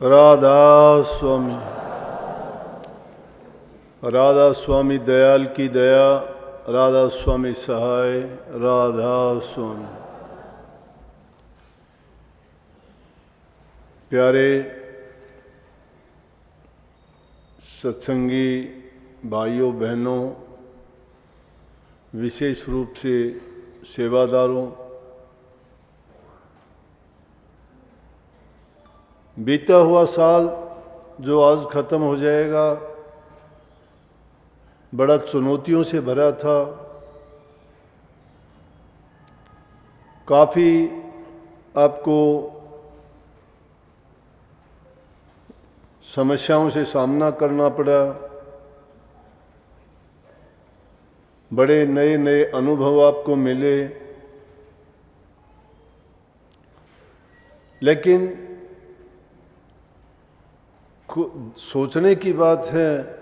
राधा स्वामी, राधा स्वामी दयाल की दया, राधा स्वामी सहाय, राधा स्वामी। प्यारे सत्संगी भाइयों बहनों, विशेष रूप से सेवादारों, बीता हुआ साल जो आज ख़त्म हो जाएगा बड़ा चुनौतियों से भरा था। काफ़ी आपको समस्याओं से सामना करना पड़ा, बड़े नए नए अनुभव आपको मिले, लेकिन सोचने की बात है,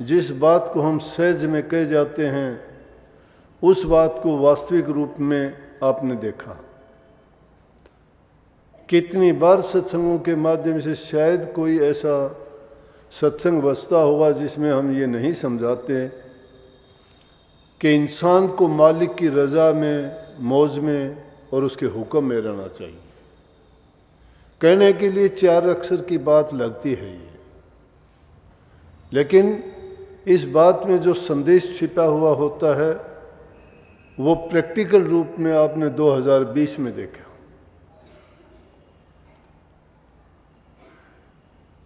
जिस बात को हम सहज में कह जाते हैं उस बात को वास्तविक रूप में आपने देखा। कितनी बार सत्संगों के माध्यम से शायद कोई ऐसा सत्संग बसता होगा जिसमें हम ये नहीं समझाते कि इंसान को मालिक की रज़ा में, मौज में और उसके हुक्म में रहना चाहिए। कहने के लिए 4 अक्षर की बात लगती है ये, लेकिन इस बात में जो संदेश छिपा हुआ होता है वो प्रैक्टिकल रूप में आपने 2020 में देखा।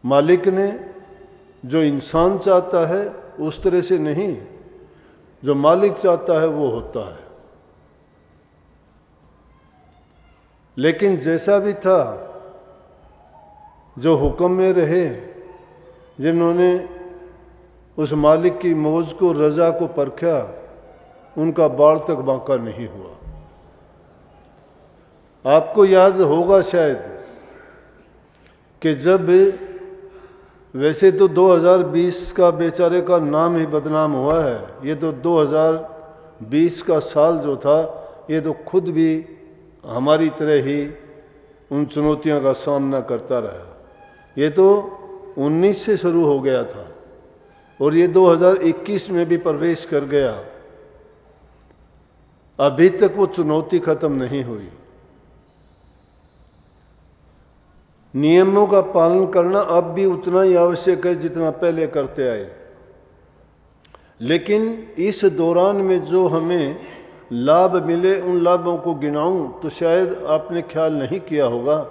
मालिक ने जो इंसान चाहता है उस तरह से नहीं, जो मालिक चाहता है वो होता है। लेकिन जैसा भी था, जो हुक्म में रहे, जिन्होंने उस मालिक की मौज को, रज़ा को परखा, उनका बाल तक बांका नहीं हुआ। आपको याद होगा शायद कि जब, वैसे तो 2020 का बेचारे का नाम ही बदनाम हुआ है, ये तो 2020 का साल जो था ये तो खुद भी हमारी तरह ही उन चुनौतियों का सामना करता रहा। ये तो 19 से शुरू हो गया था और ये 2021 में भी प्रवेश कर गया। अभी तक वो चुनौती खत्म नहीं हुई। नियमों का पालन करना अब भी उतना ही आवश्यक है जितना पहले करते आए। लेकिन इस दौरान में जो हमें लाभ मिले, उन लाभों को गिनाऊं तो शायद आपने ख्याल नहीं किया होगा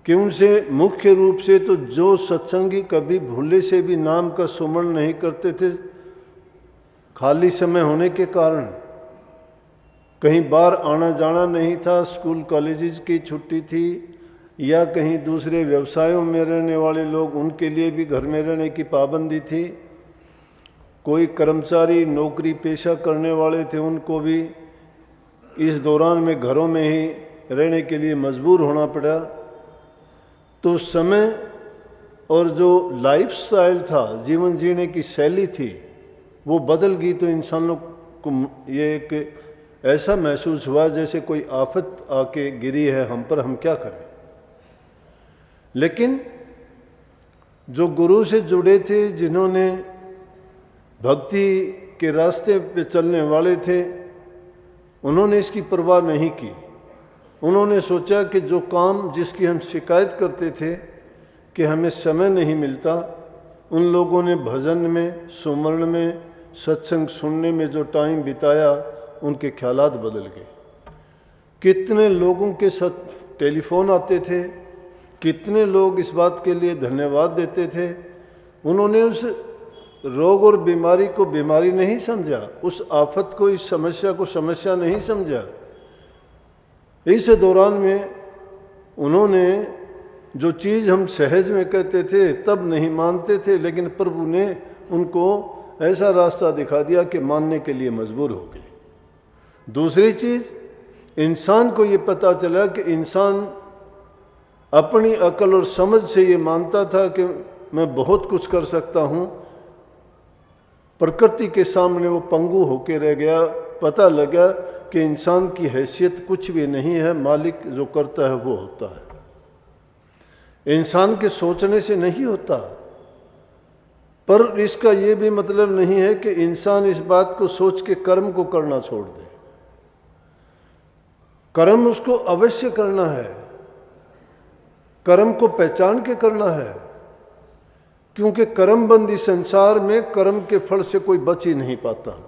कि उनसे मुख्य रूप से तो जो सत्संगी कभी भूले से भी नाम का सुमरण नहीं करते थे, खाली समय होने के कारण, कहीं बाहर आना जाना नहीं था, स्कूल कॉलेजेस की छुट्टी थी, या कहीं दूसरे व्यवसायों में रहने वाले लोग, उनके लिए भी घर में रहने की पाबंदी थी। कोई कर्मचारी नौकरी पेशा करने वाले थे, उनको भी इस दौरान में घरों में ही रहने के लिए मजबूर होना पड़ा। तो समय और जो लाइफस्टाइल था, जीवन जीने की शैली थी, वो बदल गई। तो इंसानों को ये एक ऐसा महसूस हुआ जैसे कोई आफत आके गिरी है हम पर, हम क्या करें। लेकिन जो गुरु से जुड़े थे, जिन्होंने भक्ति के रास्ते पे चलने वाले थे, उन्होंने इसकी परवाह नहीं की। उन्होंने सोचा कि जो काम जिसकी हम शिकायत करते थे कि हमें समय नहीं मिलता, उन लोगों ने भजन में, सुमरण में, सत्संग सुनने में जो टाइम बिताया, उनके ख्यालात बदल गए। कितने लोगों के साथ टेलीफोन आते थे, कितने लोग इस बात के लिए धन्यवाद देते थे। उन्होंने उस रोग और बीमारी को बीमारी नहीं समझा, उस आफत को, इस समस्या को समस्या नहीं समझा। इस दौरान में उन्होंने जो चीज़ हम सहज में कहते थे तब नहीं मानते थे, लेकिन प्रभु ने उनको ऐसा रास्ता दिखा दिया कि मानने के लिए मजबूर हो गए। दूसरी चीज़, इंसान को ये पता चला कि इंसान अपनी अकल और समझ से ये मानता था कि मैं बहुत कुछ कर सकता हूँ, प्रकृति के सामने वो पंगु होके रह गया। पता लगा कि इंसान की हैसियत कुछ भी नहीं है, मालिक जो करता है वो होता है। इंसान के सोचने से नहीं होता। पर इसका ये भी मतलब नहीं है कि इंसान इस बात को सोच के कर्म को करना छोड़ दे। कर्म उसको अवश्य करना है, कर्म को पहचान के करना है, क्योंकि कर्मबंदी संसार में कर्म के फल से कोई बच ही नहीं पाता।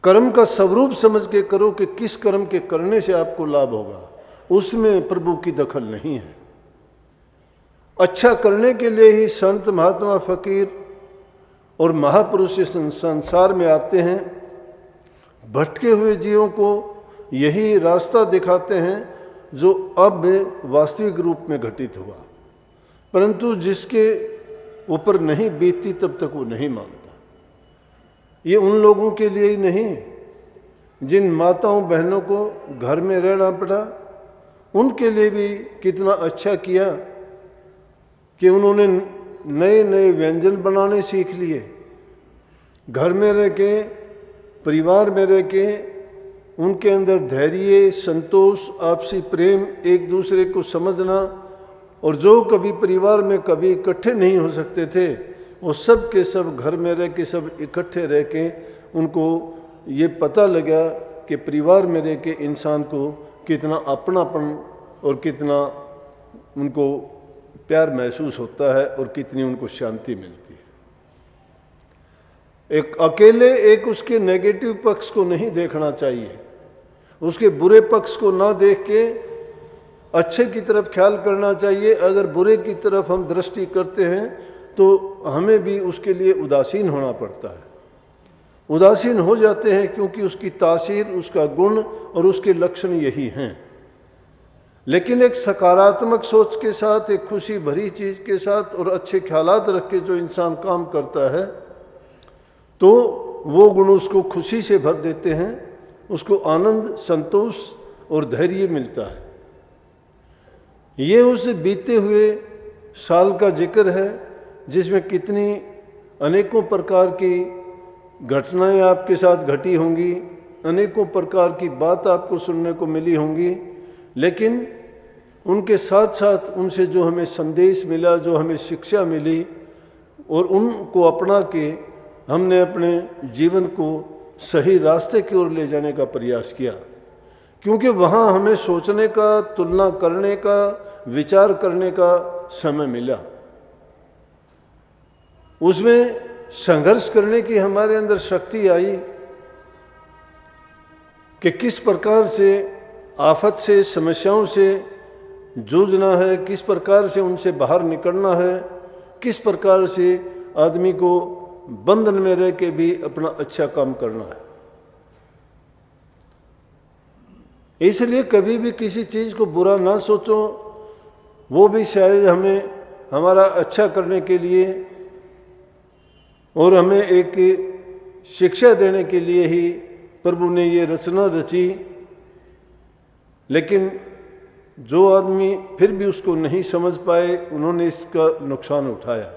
कर्म का स्वरूप समझ के करो कि किस कर्म के करने से आपको लाभ होगा, उसमें प्रभु की दखल नहीं है। अच्छा करने के लिए ही संत महात्मा फकीर और महापुरुष संसार में आते हैं। भटके हुए जीवों को यही रास्ता दिखाते हैं जो अब वास्तविक रूप में घटित हुआ, परंतु जिसके ऊपर नहीं बीतती तब तक वो नहीं मानता। ये उन लोगों के लिए ही नहीं जिन माताओं बहनों को घर में रहना पड़ा, उनके लिए भी कितना अच्छा किया कि उन्होंने नए नए व्यंजन बनाने सीख लिए। घर में रह के, परिवार में रह के उनके अंदर धैर्य, संतोष, आपसी प्रेम, एक दूसरे को समझना, और जो कभी परिवार में कभी इकट्ठे नहीं हो सकते थे वो सब के सब घर में रह के सब इकट्ठे रह के उनको ये पता लगा कि परिवार में रह के इंसान को कितना अपनापन और कितना उनको प्यार महसूस होता है और कितनी उनको शांति मिलती है। एक अकेले एक उसके नेगेटिव पक्ष को नहीं देखना चाहिए, उसके बुरे पक्ष को ना देख के अच्छे की तरफ ख्याल करना चाहिए। अगर बुरे की तरफ हम दृष्टि करते हैं तो हमें भी उसके लिए उदासीन होना पड़ता है, उदासीन हो जाते हैं, क्योंकि उसकी तासीर, उसका गुण और उसके लक्षण यही हैं। लेकिन एक सकारात्मक सोच के साथ, एक खुशी भरी चीज़ के साथ और अच्छे ख्यालात रख के जो इंसान काम करता है तो वो गुण उसको खुशी से भर देते हैं, उसको आनंद, संतोष और धैर्य मिलता है। ये उस बीते हुए साल का जिक्र है जिसमें कितनी अनेकों प्रकार की घटनाएं आपके साथ घटी होंगी, अनेकों प्रकार की बात आपको सुनने को मिली होंगी, लेकिन उनके साथ साथ उनसे जो हमें संदेश मिला, जो हमें शिक्षा मिली, और उनको अपना के हमने अपने जीवन को सही रास्ते की ओर ले जाने का प्रयास किया। क्योंकि वहाँ हमें सोचने का, तुलना करने का, विचार करने का समय मिला, उसमें संघर्ष करने की हमारे अंदर शक्ति आई कि किस प्रकार से आफत से, समस्याओं से जूझना है, किस प्रकार से उनसे बाहर निकलना है, किस प्रकार से आदमी को बंधन में रह के भी अपना अच्छा काम करना है। इसलिए कभी भी किसी चीज़ को बुरा ना सोचो, वो भी शायद हमें हमारा अच्छा करने के लिए और हमें एक शिक्षा देने के लिए ही प्रभु ने ये रचना रची। लेकिन जो आदमी फिर भी उसको नहीं समझ पाए, उन्होंने इसका नुकसान उठाया।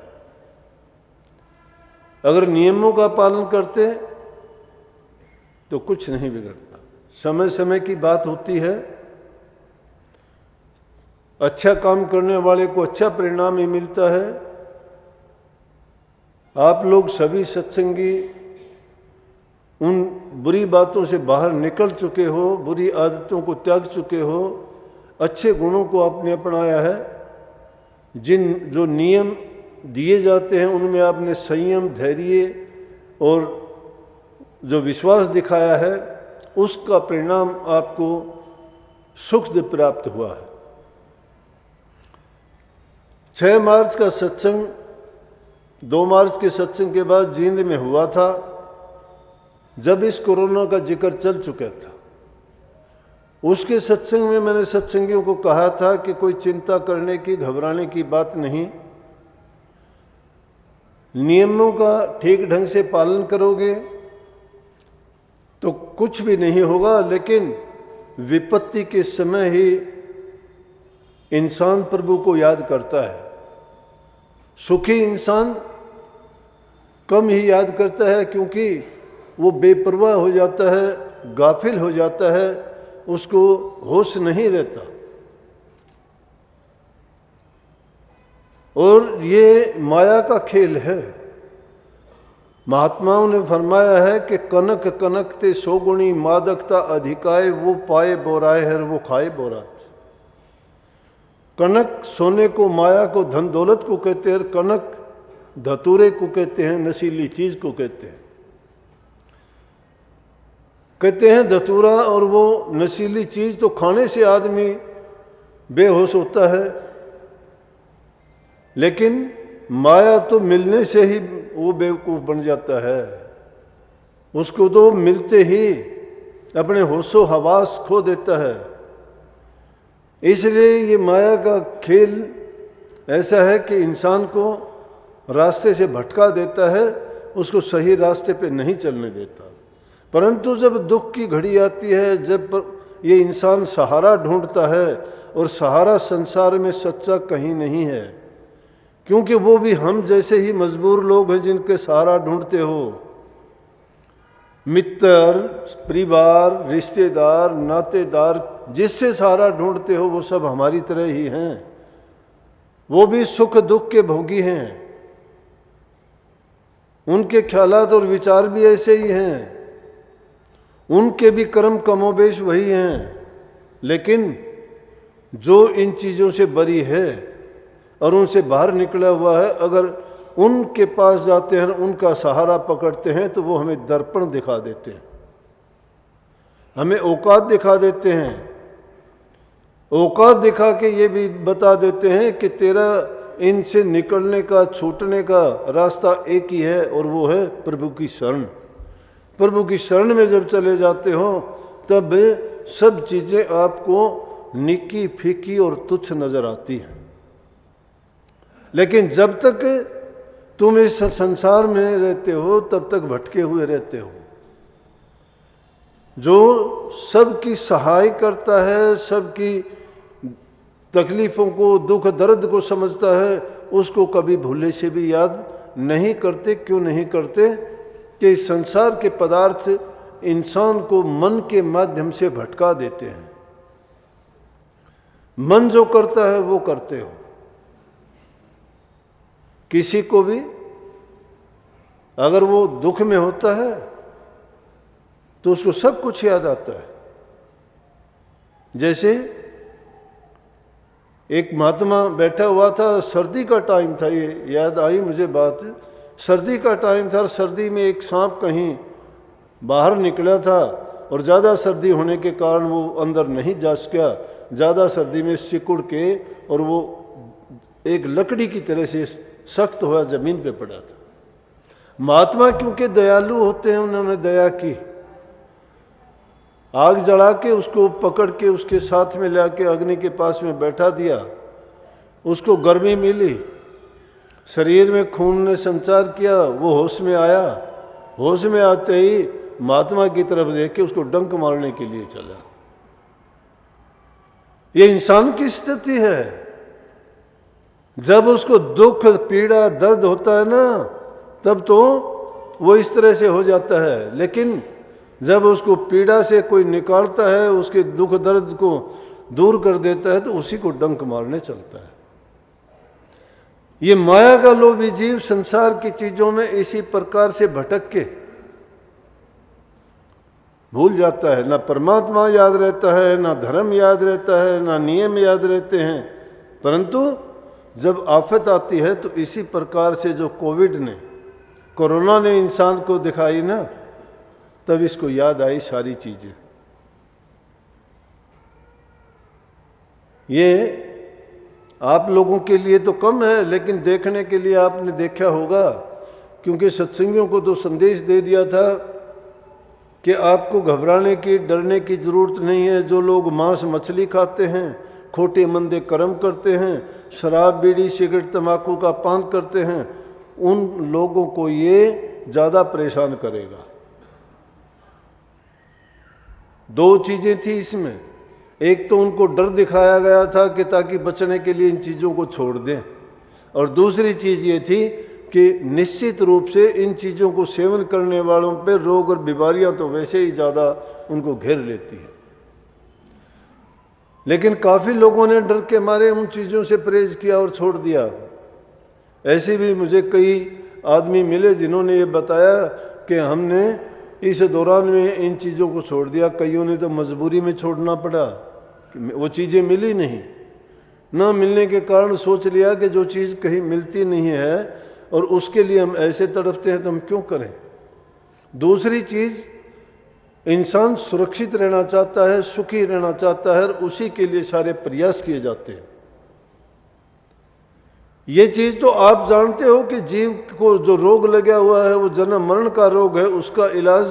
अगर नियमों का पालन करते तो कुछ नहीं बिगड़ता। समय समय की बात होती है, अच्छा काम करने वाले को अच्छा परिणाम ही मिलता है। आप लोग सभी सत्संगी उन बुरी बातों से बाहर निकल चुके हो, बुरी आदतों को त्याग चुके हो, अच्छे गुणों को आपने अपनाया है। जो नियम दिए जाते हैं उनमें आपने संयम, धैर्य और जो विश्वास दिखाया है, उसका परिणाम आपको सुख प्राप्त हुआ है। 6 मार्च का सत्संग 2 मार्च के सत्संग के बाद जींद में हुआ था, जब इस कोरोना का जिक्र चल चुका था। उसके सत्संग में मैंने सत्संगियों को कहा था कि कोई चिंता करने की, घबराने की बात नहीं। नियमों का ठीक ढंग से पालन करोगे तो कुछ भी नहीं होगा, लेकिन विपत्ति के समय ही इंसान प्रभु को याद करता है। सुखी इंसान कम ही याद करता है, क्योंकि वो बेपरवाह हो जाता है, गाफिल हो जाता है, उसको होश नहीं रहता। और ये माया का खेल है। महात्माओं ने फरमाया है कि कनक कनक ते सोगुणी मादकता अधिकाय, वो पाए बोराए हर वो खाए बोरात। कनक सोने को, माया को, धन दौलत को कहते हैं, कनक धतूरे को कहते हैं, नशीली चीज को कहते हैं। कहते हैं धतूरा और वो नशीली चीज तो खाने से आदमी बेहोश होता है, लेकिन माया तो मिलने से ही वो बेवकूफ बन जाता है। उसको तो मिलते ही अपने होशो हवास खो देता है। इसलिए ये माया का खेल ऐसा है कि इंसान को रास्ते से भटका देता है, उसको सही रास्ते पे नहीं चलने देता। परंतु जब दुख की घड़ी आती है, जब ये इंसान सहारा ढूंढता है, और सहारा संसार में सच्चा कहीं नहीं है, क्योंकि वो भी हम जैसे ही मजबूर लोग हैं जिनके सहारा ढूंढते हो। मित्र, परिवार, रिश्तेदार, नातेदार, जिससे सहारा ढूंढते हो वो सब हमारी तरह ही हैं। वो भी सुख दुख के भोगी हैं, उनके ख्यालात और विचार भी ऐसे ही हैं, उनके भी कर्म कमोबेश वही हैं। लेकिन जो इन चीज़ों से बरी है और उनसे बाहर निकला हुआ है, अगर उनके पास जाते हैं, उनका सहारा पकड़ते हैं, तो वो हमें दर्पण दिखा देते हैं, हमें औकात दिखा देते हैं। औकात दिखा के ये भी बता देते हैं कि तेरा इनसे निकलने का, छूटने का रास्ता एक ही है, और वो है प्रभु की शरण। प्रभु की शरण में जब चले जाते हो तब सब चीज़ें आपको निकी फीकी और तुच्छ नजर आती हैं। लेकिन जब तक तुम इस संसार में रहते हो तब तक भटके हुए रहते हो। जो सबकी सहाय करता है, सबकी तकलीफ़ों को, दुख दर्द को समझता है, उसको कभी भूले से भी याद नहीं करते। क्यों नहीं करते? कि संसार के पदार्थ इंसान को मन के माध्यम से भटका देते हैं। मन जो करता है वो करते हो। किसी को भी अगर वो दुख में होता है तो उसको सब कुछ याद आता है। जैसे एक महात्मा बैठा हुआ था, सर्दी का टाइम था, ये याद आई मुझे बात। सर्दी का टाइम था, सर्दी में एक सांप कहीं बाहर निकला था, और ज़्यादा सर्दी होने के कारण वो अंदर नहीं जा सका। ज़्यादा सर्दी में सिकुड़ के, और वो एक लकड़ी की तरह से सख्त हुआ जमीन पे पड़ा था। महात्मा क्योंकि दयालु होते हैं, उन्होंने दया की, आग जला के उसको पकड़ के उसके साथ में ला के अग्नि के पास में बैठा दिया। उसको गर्मी मिली, शरीर में खून ने संचार किया, वो होश में आया। होश में आते ही महात्मा की तरफ देख के उसको डंक मारने के लिए चला। ये इंसान की स्थिति है। जब उसको दुख, पीड़ा, दर्द होता है ना, तब तो वो इस तरह से हो जाता है। लेकिन जब उसको पीड़ा से कोई निकालता है, उसके दुख दर्द को दूर कर देता है, तो उसी को डंक मारने चलता है। ये माया का लोभी जीव संसार की चीजों में इसी प्रकार से भटक के भूल जाता है। ना परमात्मा याद रहता है, ना धर्म याद रहता है, ना नियम याद रहते हैं। परंतु जब आफत आती है तो इसी प्रकार से जो कोरोना ने इंसान को दिखाई ना, तब इसको याद आई सारी चीजें। ये आप लोगों के लिए तो कम है, लेकिन देखने के लिए आपने देखा होगा, क्योंकि सत्संगियों को तो संदेश दे दिया था कि आपको घबराने की, डरने की जरूरत नहीं है। जो लोग मांस मछली खाते हैं, खोटे मंदे कर्म करते हैं, शराब बीड़ी सिगरेट तंबाकू का पान करते हैं, उन लोगों को ये ज़्यादा परेशान करेगा। दो चीज़ें थी इसमें। एक तो उनको डर दिखाया गया था कि ताकि बचने के लिए इन चीज़ों को छोड़ दें, और दूसरी चीज़ ये थी कि निश्चित रूप से इन चीज़ों को सेवन करने वालों पे रोग और बीमारियां तो वैसे ही ज़्यादा उनको घेर लेती है। लेकिन काफ़ी लोगों ने डर के मारे उन चीज़ों से परहेज किया और छोड़ दिया। ऐसे भी मुझे कई आदमी मिले जिन्होंने ये बताया कि हमने इस दौरान में इन चीज़ों को छोड़ दिया, कईयों ने तो मजबूरी में छोड़ना पड़ा, वो चीज़ें मिली नहीं, ना मिलने के कारण सोच लिया कि जो चीज़ कहीं मिलती नहीं है और उसके लिए हम ऐसे तड़पते हैं तो हम क्यों करें। दूसरी चीज़, इंसान सुरक्षित रहना चाहता है, सुखी रहना चाहता है और उसी के लिए सारे प्रयास किए जाते हैं। ये चीज़ तो आप जानते हो कि जीव को जो रोग लगा हुआ है वो जन्म मरण का रोग है, उसका इलाज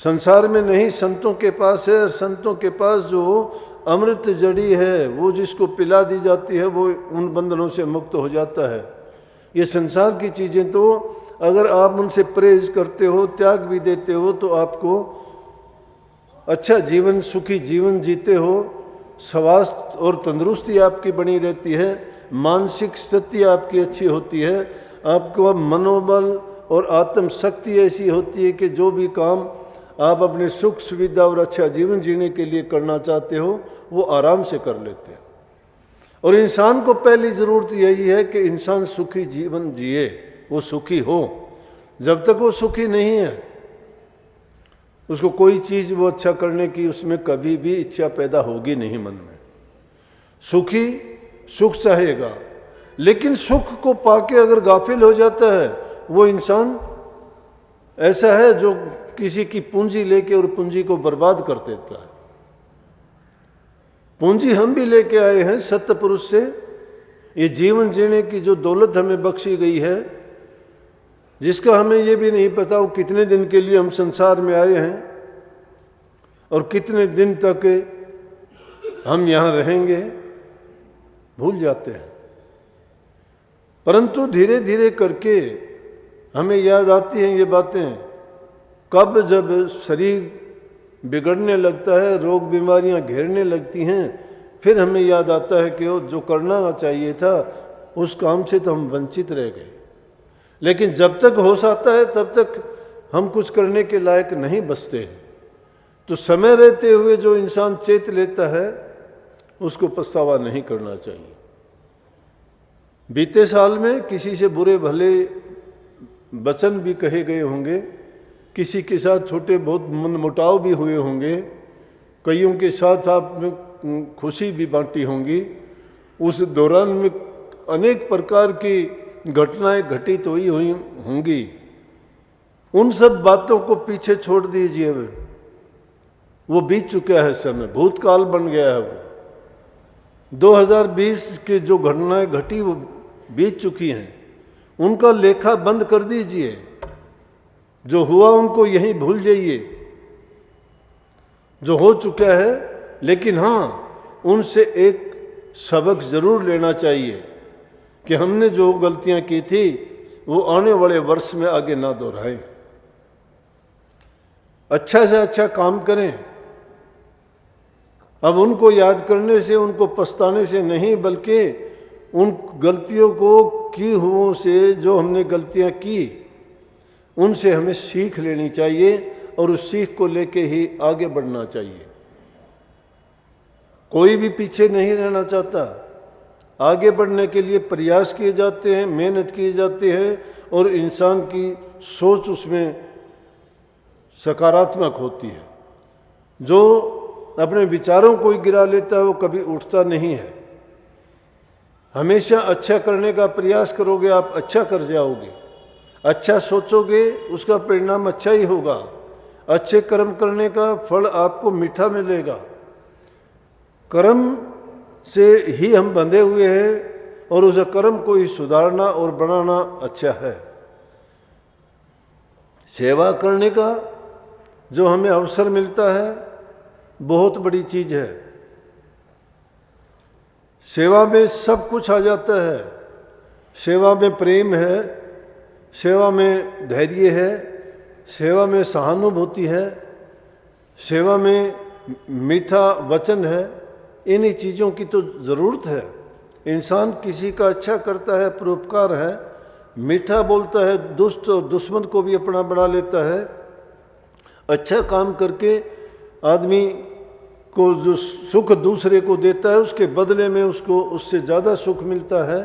संसार में नहीं संतों के पास है। और संतों के पास जो अमृत जड़ी है वो जिसको पिला दी जाती है वो उन बंधनों से मुक्त हो जाता है। ये संसार की चीज़ें तो अगर आप उनसे परहेज करते हो, त्याग भी देते हो, तो आपको अच्छा जीवन, सुखी जीवन जीते हो, स्वास्थ्य और तंदुरुस्ती आपकी बनी रहती है, मानसिक स्थिति आपकी अच्छी होती है, आपको मनोबल और आत्म शक्ति ऐसी होती है कि जो भी काम आप अपने सुख सुविधा और अच्छा जीवन जीने के लिए करना चाहते हो वो आराम से कर लेते हो। और इंसान को पहली ज़रूरत यही है कि इंसान सुखी जीवन जिए, वो सुखी हो। जब तक वो सुखी नहीं है उसको कोई चीज़ वो अच्छा करने की उसमें कभी भी इच्छा पैदा होगी नहीं मन में। सुखी सुख चाहेगा, लेकिन सुख को पाके अगर गाफिल हो जाता है वो इंसान ऐसा है जो किसी की पूंजी लेके और पूंजी को बर्बाद कर देता है। पूंजी हम भी लेके आए हैं सत्य पुरुष से, ये जीवन जीने की जो दौलत हमें बख्शी गई है, जिसका हमें ये भी नहीं पता वो कितने दिन के लिए हम संसार में आए हैं और कितने दिन तक हम यहाँ रहेंगे, भूल जाते हैं। परंतु धीरे धीरे करके हमें याद आती हैं ये बातें, कब जब शरीर बिगड़ने लगता है, रोग बीमारियां घेरने लगती हैं, फिर हमें याद आता है कि वो जो करना चाहिए था उस काम से तो हम वंचित रह गए। लेकिन जब तक होश आता है तब तक हम कुछ करने के लायक नहीं बचते हैं। तो समय रहते हुए जो इंसान चेत लेता है उसको पछतावा नहीं करना चाहिए। बीते साल में किसी से बुरे भले वचन भी कहे गए होंगे, किसी के साथ छोटे बहुत मनमुटाव भी हुए होंगे, कईयों के साथ आपने खुशी भी बांटी होंगी। उस दौरान में अनेक प्रकार की घटनाएं घटित हुई होंगी। उन सब बातों को पीछे छोड़ दीजिए, वो बीत चुका है समय, भूतकाल बन गया है। वो 2020 के जो घटनाएं घटी वो बीत चुकी हैं, उनका लेखा बंद कर दीजिए। जो हुआ उनको यहीं भूल जाइए, जो हो चुका है। लेकिन हाँ, उनसे एक सबक जरूर लेना चाहिए कि हमने जो गलतियां की थी वो आने वाले वर्ष में आगे ना दोहराएं। अच्छा से अच्छा काम करें। अब उनको याद करने से, उनको पछताने से नहीं, बल्कि उन गलतियों को की हुओं से, जो हमने गलतियां की उनसे हमें सीख लेनी चाहिए और उस सीख को लेके ही आगे बढ़ना चाहिए। कोई भी पीछे नहीं रहना चाहता, आगे बढ़ने के लिए प्रयास किए जाते हैं, मेहनत किए जाते हैं और इंसान की सोच उसमें सकारात्मक होती है। जो अपने विचारों को ही गिरा लेता है वो कभी उठता नहीं है। हमेशा अच्छा करने का प्रयास करोगे, आप अच्छा कर जाओगे। अच्छा सोचोगे, उसका परिणाम अच्छा ही होगा। अच्छे कर्म करने का फल आपको मीठा मिलेगा। कर्म से ही हम बंधे हुए हैं और उस कर्म को ही सुधारना और बनाना अच्छा है। सेवा करने का जो हमें अवसर मिलता है बहुत बड़ी चीज़ है। सेवा में सब कुछ आ जाता है। सेवा में प्रेम है, सेवा में धैर्य है, सेवा में सहानुभूति है, सेवा में मीठा वचन है। इन्हीं चीज़ों की तो ज़रूरत है। इंसान किसी का अच्छा करता है, परोपकार है, मीठा बोलता है, दुष्ट और दुश्मन को भी अपना बना लेता है। अच्छा काम करके आदमी को जो सुख दूसरे को देता है उसके बदले में उसको उससे ज़्यादा सुख मिलता है।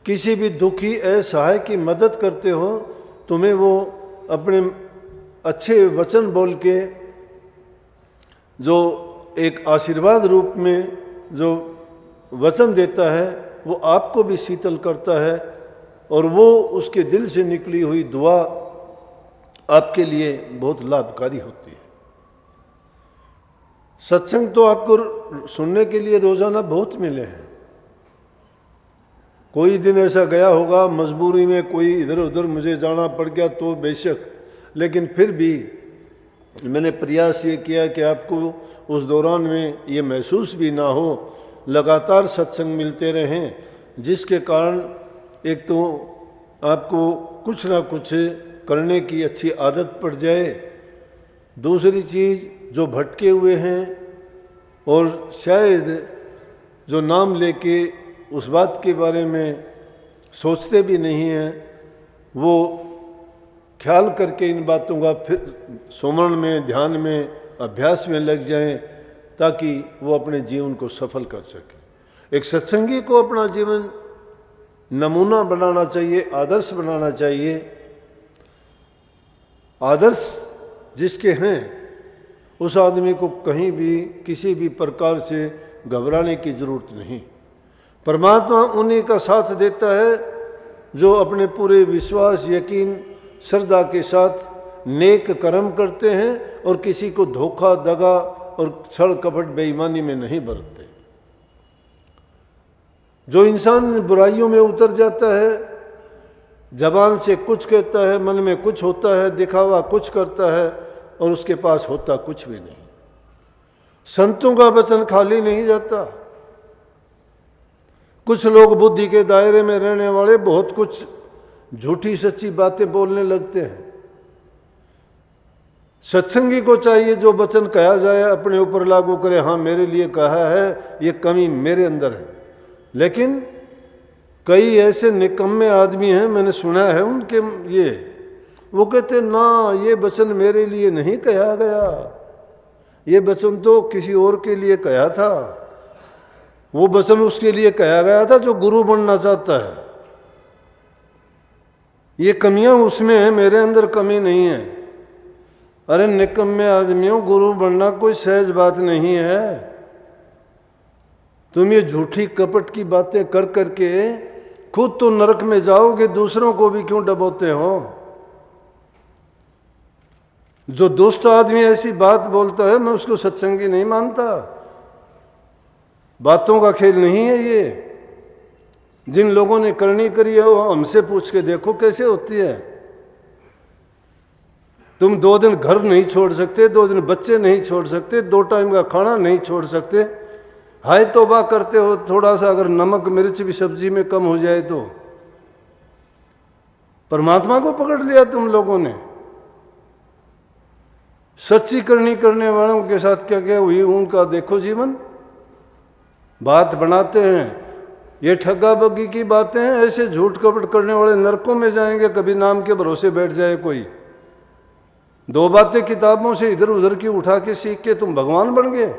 किसी भी दुखी असहाय की मदद करते हो, तुम्हें वो अपने अच्छे वचन बोल के जो एक आशीर्वाद रूप में जो वचन देता है, वो आपको भी शीतल करता है और वो उसके दिल से निकली हुई दुआ आपके लिए बहुत लाभकारी होती है। सत्संग तो आपको सुनने के लिए रोजाना बहुत मिले हैं। कोई दिन ऐसा गया होगा मजबूरी में, कोई इधर उधर मुझे जाना पड़ गया तो बेशक, लेकिन फिर भी मैंने प्रयास ये किया कि आपको उस दौरान में ये महसूस भी ना हो, लगातार सत्संग मिलते रहें, जिसके कारण एक तो आपको कुछ ना कुछ करने की अच्छी आदत पड़ जाए। दूसरी चीज़, जो भटके हुए हैं और शायद जो नाम लेके उस बात के बारे में सोचते भी नहीं हैं, वो ख्याल करके इन बातों का फिर सुमरण में, ध्यान में, अभ्यास में लग जाएं, ताकि वो अपने जीवन को सफल कर सके। एक सत्संगी को अपना जीवन नमूना बनाना चाहिए, आदर्श बनाना चाहिए। आदर्श जिसके हैं उस आदमी को कहीं भी किसी भी प्रकार से घबराने की जरूरत नहीं। परमात्मा उन्हीं का साथ देता है जो अपने पूरे विश्वास, यकीन, श्रद्धा के साथ नेक कर्म करते हैं और किसी को धोखा, दगा और छल कपट, बेईमानी में नहीं बरतते। जो इंसान बुराइयों में उतर जाता है, जबान से कुछ कहता है, मन में कुछ होता है, दिखावा कुछ करता है और उसके पास होता कुछ भी नहीं। संतों का वचन खाली नहीं जाता। कुछ लोग बुद्धि के दायरे में रहने वाले बहुत कुछ झूठी सच्ची बातें बोलने लगते हैं। सत्संगी को चाहिए जो वचन कहा जाए अपने ऊपर लागू करे। हाँ, मेरे लिए कहा है, ये कमी मेरे अंदर है। लेकिन कई ऐसे निकम्मे आदमी हैं, मैंने सुना है उनके, वो कहते ना, ये वचन मेरे लिए नहीं कहा गया, ये वचन तो किसी और के लिए कहा था। वो वचन उसके लिए कहा गया था जो गुरु बनना चाहता है। ये कमियां उसमें हैं, मेरे अंदर कमी नहीं है। अरे निकम्मे आदमियों, गुरु बनना कोई सहज बात नहीं है। तुम ये झूठी कपट की बातें कर करके खुद तो नरक में जाओगे, दूसरों को भी क्यों डबोते हो? जो दुष्ट आदमी ऐसी बात बोलता है, मैं उसको सत्संगी नहीं मानता। बातों का खेल नहीं है ये। जिन लोगों ने करनी करी है वो हमसे पूछ के देखो कैसे होती है। तुम 2 दिन घर नहीं छोड़ सकते, 2 दिन बच्चे नहीं छोड़ सकते, 2 टाइम का खाना नहीं छोड़ सकते। हाय तौबा करते हो, थोड़ा सा अगर नमक मिर्च भी सब्जी में कम हो जाए तो परमात्मा को पकड़ लिया तुम लोगों ने। सच्ची करनी करने वालों के साथ क्या क्या हुई उनका देखो जीवन। बात बनाते हैं, ये ठग्गा बग्गी की बातें हैं। ऐसे झूठ कपट करने वाले नरकों में जाएंगे, कभी नाम के भरोसे बैठ जाए कोई। 2 बातें किताबों से इधर उधर की उठा के सीख के तुम भगवान बन गए।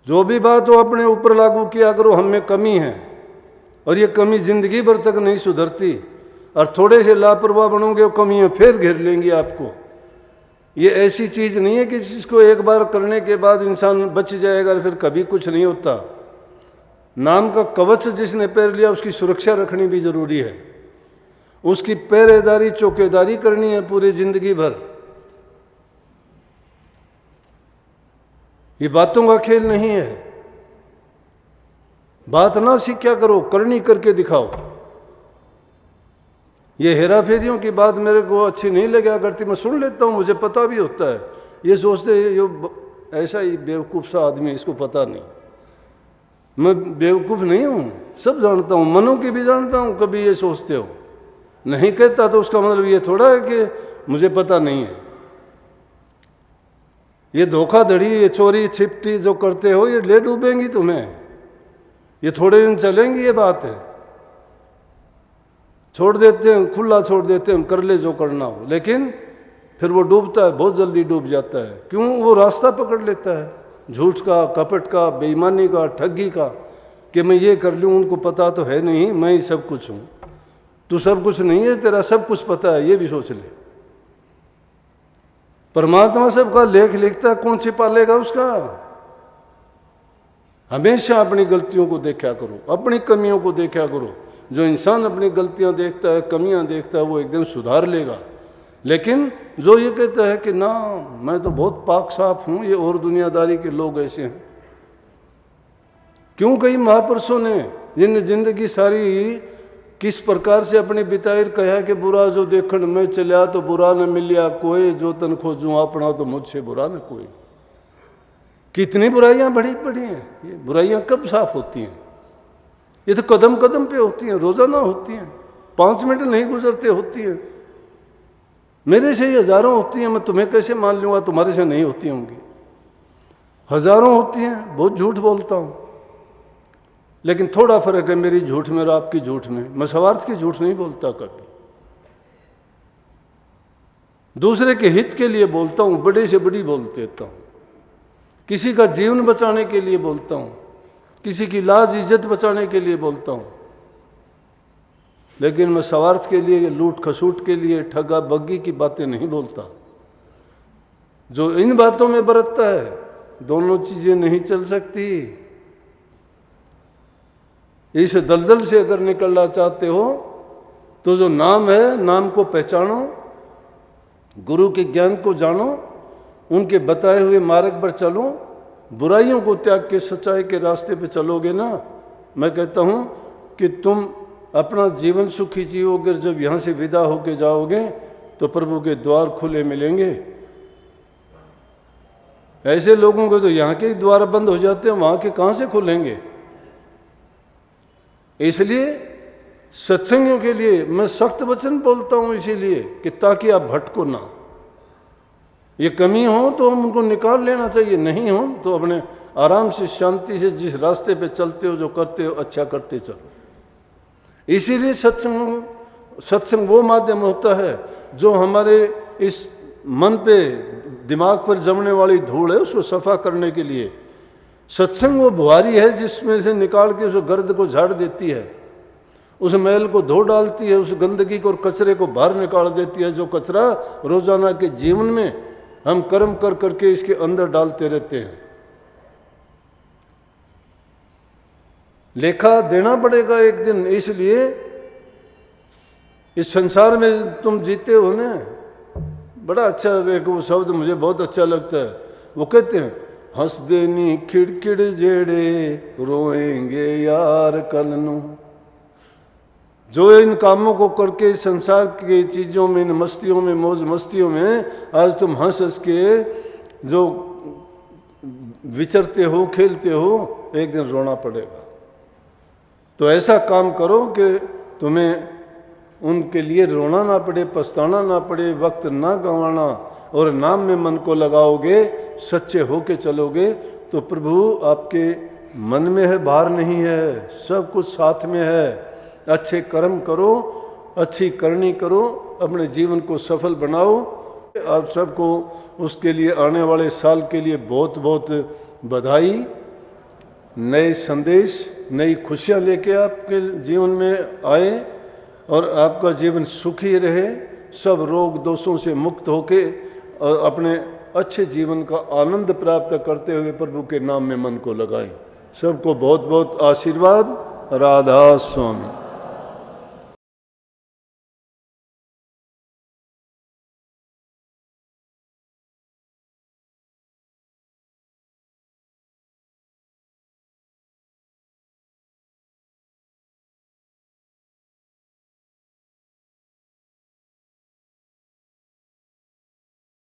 जो भी बात हो अपने ऊपर लागू किया करो। हम में कमी है और ये कमी जिंदगी भर तक नहीं सुधरती, और थोड़े से लापरवाह बनोगे वो कमियां फिर घेर लेंगी आपको। ये ऐसी चीज नहीं है कि जिसको एक बार करने के बाद इंसान बच जाएगा, फिर कभी कुछ नहीं होता। नाम का कवच जिसने पैर लिया उसकी सुरक्षा रखनी भी जरूरी है। उसकी पहरेदारी, चौकीदारी करनी है पूरी जिंदगी भर। ये बातों का खेल नहीं है। बात ना सीखा करो, करनी करके दिखाओ। ये हेरा फेरियों की बात मेरे को अच्छी नहीं लगा करती। मैं सुन लेता हूँ, मुझे पता भी होता है। ये सोचते ये ऐसा ही बेवकूफ़ सा आदमी, इसको पता नहीं। मैं बेवकूफ़ नहीं हूँ, सब जानता हूँ, मनों की भी जानता हूँ। कभी ये सोचते हो, नहीं कहता तो उसका मतलब ये थोड़ा है कि मुझे पता नहीं है। ये धोखाधड़ी, ये चोरी छिपटी जो करते हो, ये ले डूबेंगी तुम्हें। ये थोड़े दिन चलेंगी ये बात है। छोड़ देते हैं, खुला छोड़ देते हैं, कर ले जो करना हो, लेकिन फिर वो डूबता है, बहुत जल्दी डूब जाता है। क्यों? वो रास्ता पकड़ लेता है झूठ का, कपट का, बेईमानी का, ठगी का। कि मैं ये कर लूँ, उनको पता तो है नहीं, मैं ही सब कुछ हूँ। तू सब कुछ नहीं है, तेरा सब कुछ पता है, ये भी सोच ले। परमात्मा सबका लेख लिखता, कौन छिपा लेगा उसका? हमेशा अपनी गलतियों को देखा करो, अपनी कमियों को देखा करो। जो इंसान अपनी गलतियां देखता है, कमियां देखता है, वो एक दिन सुधार लेगा। लेकिन जो ये कहता है कि ना मैं तो बहुत पाक साफ हूं, ये और दुनियादारी के लोग ऐसे हैं। क्यों कई महापुरुषों ने जिन जिंदगी सारी किस प्रकार से अपनी बिताई कहा कि बुरा जो देखण में चलिया तो बुरा न मिलिया कोई, जो तन खोजूं अपना तो मुझसे बुरा न कोई। कितनी बुराइयां बड़ी पड़ी हैं। ये बुराइयां कब साफ होती हैं? ये तो कदम कदम पे होती हैं, रोजाना होती हैं, 5 मिनट नहीं गुजरते होती हैं। मेरे से ही हजारों होती हैं, मैं तुम्हें कैसे मान लूंगा तुम्हारे से नहीं होती होंगी? हजारों होती हैं। बहुत झूठ बोलता हूं, लेकिन थोड़ा फर्क है मेरी झूठ में और आपकी झूठ में। मैं स्वार्थ की झूठ नहीं बोलता कभी, दूसरे के हित के लिए बोलता हूं, बड़े से बड़ी बोल देता हूं, किसी का जीवन बचाने के लिए बोलता हूं, किसी की लाज इज्जत बचाने के लिए बोलता हूं। लेकिन मैं स्वार्थ के लिए, लूट खसूट के लिए, ठगा बग्गी की बातें नहीं बोलता। जो इन बातों में बरतता है, दोनों चीजें नहीं चल सकती। इस दलदल से अगर निकलना चाहते हो तो जो नाम है, नाम को पहचानो, गुरु के ज्ञान को जानो, उनके बताए हुए मार्ग पर चलो, बुराइयों को त्याग के सच्चाई के रास्ते पे चलोगे ना, मैं कहता हूं कि तुम अपना जीवन सुखी जियोगे। जब यहां से विदा होके जाओगे तो प्रभु के द्वार खुले मिलेंगे। ऐसे लोगों को तो यहां के द्वार बंद हो जाते हैं, वहां के कहां से खुलेंगे? इसलिए सत्संगियों के लिए मैं सख्त वचन बोलता हूं, इसीलिए कि ताकि आप भटको ना। ये कमी हो तो हम उनको निकाल लेना चाहिए, नहीं हो तो अपने आराम से शांति से जिस रास्ते पे चलते हो, जो करते हो, अच्छा करते चलो। इसीलिए सत्संग वो माध्यम होता है जो हमारे इस मन पे, दिमाग पर जमने वाली धूल है उसको सफा करने के लिए। सत्संग वो बुहारी है जिसमें से निकाल के उस गर्द को झाड़ देती है, उस मैल को धो डालती है, उस गंदगी को और कचरे को बाहर निकाल देती है। जो कचरा रोजाना के जीवन में हम कर्म कर करके इसके अंदर डालते रहते हैं। लेखा देना पड़ेगा एक दिन। इसलिए इस संसार में तुम जीते हो ना, बड़ा अच्छा एक वो शब्द मुझे बहुत अच्छा लगता है। वो कहते हैं, हंस देनी खिड़खिड़ जेड़े रोएंगे यार कल नू। जो इन कामों को करके संसार की चीज़ों में, इन मस्तियों में, मौज मस्तियों में आज तुम हंस हंस के जो विचरते हो, खेलते हो, एक दिन रोना पड़ेगा। तो ऐसा काम करो कि तुम्हें उनके लिए रोना ना पड़े, पछताना ना पड़े, वक्त ना गंवाना, और नाम में मन को लगाओगे, सच्चे होके चलोगे तो प्रभु आपके मन में है, बाहर नहीं है, सब कुछ साथ में है। अच्छे कर्म करो, अच्छी करनी करो, अपने जीवन को सफल बनाओ। आप सबको उसके लिए आने वाले साल के लिए बहुत बहुत बधाई। नए संदेश, नई खुशियाँ लेके आपके जीवन में आए और आपका जीवन सुखी रहे, सब रोग दोषों से मुक्त होके और अपने अच्छे जीवन का आनंद प्राप्त करते हुए प्रभु के नाम में मन को लगाएं। सबको बहुत बहुत आशीर्वाद। राधा स्वामी।